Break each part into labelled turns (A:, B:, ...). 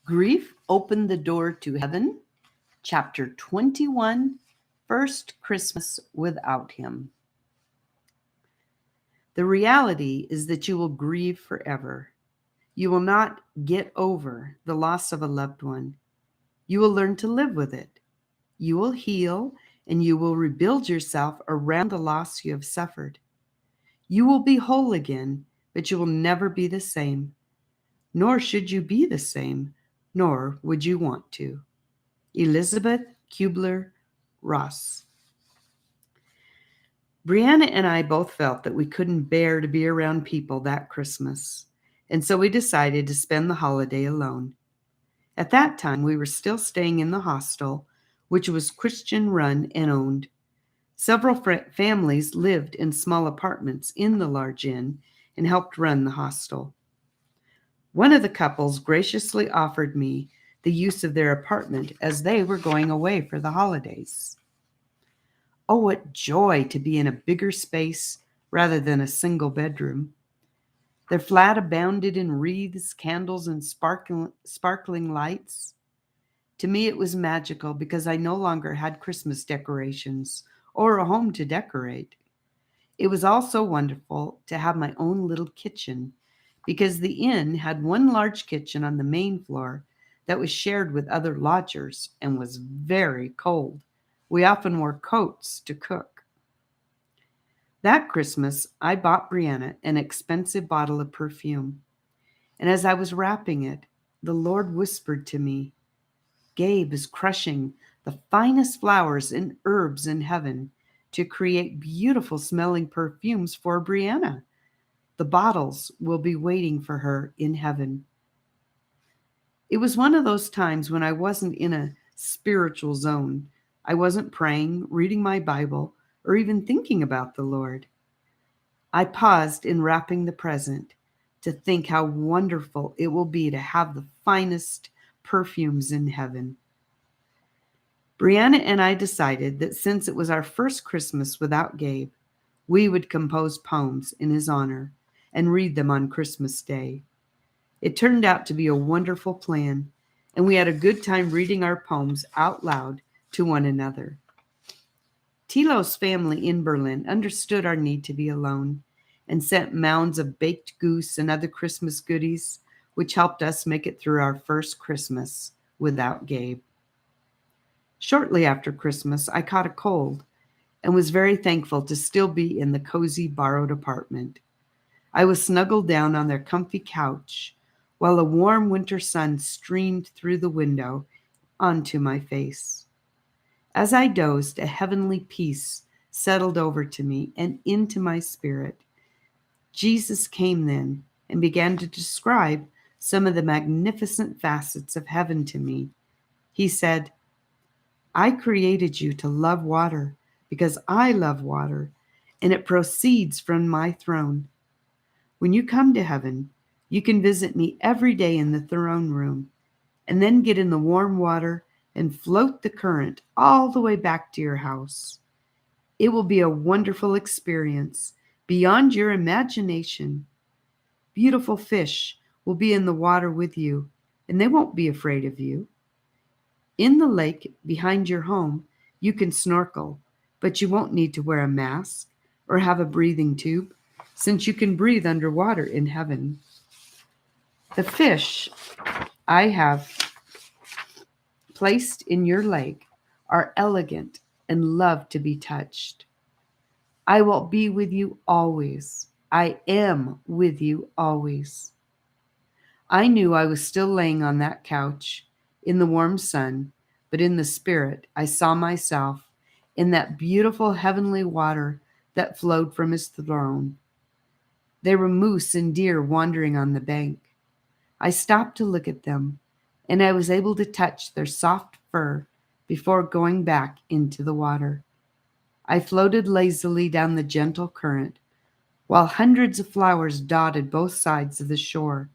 A: Grief Opened the Door to Heaven, Chapter 21, First Christmas Without Him. The reality is that you will grieve forever. You will not get over the loss of a loved one. You will learn to live with it. You will heal and you will rebuild yourself around the loss you have suffered. You will be whole again, but you will never be the same. Nor should you be the same, nor would you want to. Elizabeth Kubler-Ross. Brianna and I both felt that we couldn't bear to be around people that Christmas, and so we decided to spend the holiday alone. At that time, we were still staying in the hostel, which was Christian-run and owned. Several families lived in small apartments in the large inn and helped run the hostel. One of the couples graciously offered me the use of their apartment as they were going away for the holidays. Oh, what joy to be in a bigger space rather than a single bedroom. Their flat abounded in wreaths, candles, and sparkling lights. To me, it was magical because I no longer had Christmas decorations or a home to decorate. It was also wonderful to have my own little kitchen because the inn had one large kitchen on the main floor that was shared with other lodgers and was very cold. We often wore coats to cook. That Christmas, I bought Brianna an expensive bottle of perfume, and as I was wrapping it, the Lord whispered to me, "Gabe is crushing the finest flowers and herbs in heaven to create beautiful smelling perfumes for Brianna. The bottles will be waiting for her in heaven." It was one of those times when I wasn't in a spiritual zone. I wasn't praying, reading my Bible, or even thinking about the Lord. I paused in wrapping the present to think how wonderful it will be to have the finest perfumes in heaven. Brianna and I decided that since it was our first Christmas without Gabe, we would compose poems in his honor and read them on Christmas Day. It turned out to be a wonderful plan, and we had a good time reading our poems out loud to one another. Tilo's family in Berlin understood our need to be alone and sent mounds of baked goose and other Christmas goodies, which helped us make it through our first Christmas without Gabe. Shortly after Christmas, I caught a cold and was very thankful to still be in the cozy borrowed apartment. I was snuggled down on their comfy couch while a warm winter sun streamed through the window onto my face. As I dozed, a heavenly peace settled over to me and into my spirit. Jesus came then and began to describe some of the magnificent facets of heaven to me. He said, "I created you to love water because I love water, and it proceeds from my throne. When you come to heaven, you can visit me every day in the throne room, and then get in the warm water and float the current all the way back to your house. It will be a wonderful experience beyond your imagination. Beautiful fish will be in the water with you, and they won't be afraid of you. In the lake behind your home, you can snorkel, but you won't need to wear a mask or have a breathing tube, since you can breathe underwater in heaven. The fish I have placed in your lake are elegant and love to be touched. I will be with you always. I am with you always." I knew I was still laying on that couch in the warm sun, but in the spirit, I saw myself in that beautiful heavenly water that flowed from his throne. There were moose and deer wandering on the bank. I stopped to look at them, and I was able to touch their soft fur before going back into the water. I floated lazily down the gentle current, while hundreds of flowers dotted both sides of the shore,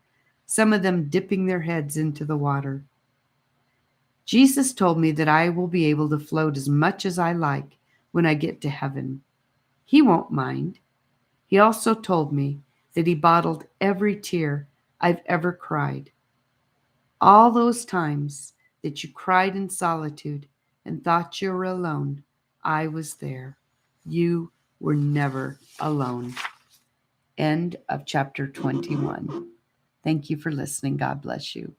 A: some of them dipping their heads into the water. Jesus told me that I will be able to float as much as I like when I get to heaven. He won't mind. He also told me that he bottled every tear I've ever cried. All those times that you cried in solitude and thought you were alone, I was there. You were never alone. End of chapter 21. Thank you for listening. God bless you.